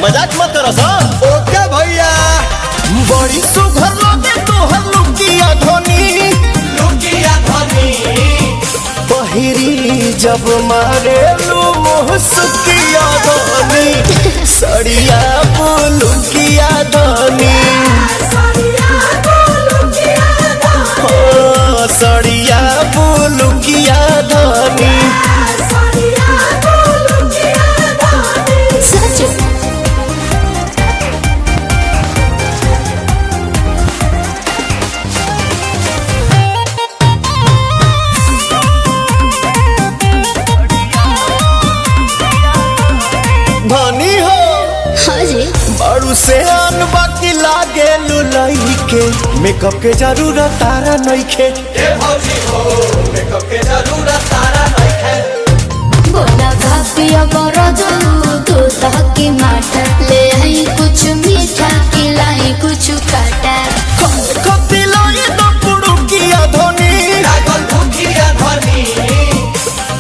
मजाक मत करो सा। ओके भैया। बड़ी सुघर लगे तोहर लुकिया धोनी, लुकिया धनी पहिरी जब मारे लू मुहसुकिया धोनी, सड़िया पुलुकिया धोनी, सड़िया पुलुकिया धोनी। धनी हो हाँ जी। बड़ू से आन बाकी लागे लुलई के, मेकअप के जरूरत तारा नइखे। ए भौजी हो मेकअप के जरूरत तारा नइखे। बोला भापिया बड़ा तू ताकि माटा ले आई कुछ मीठा खिलाई कुछ काटा। कति लाई तो पुड़ुकिया धोनी, लागल भूखिया धनी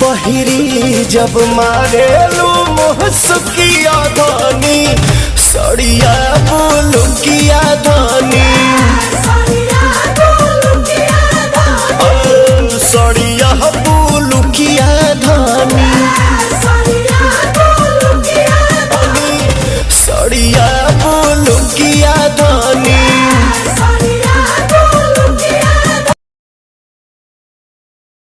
पहिरी जब मारे लू मुहसुकिया धोनी, सड़िया पुलुकिया धोनी, सड़ी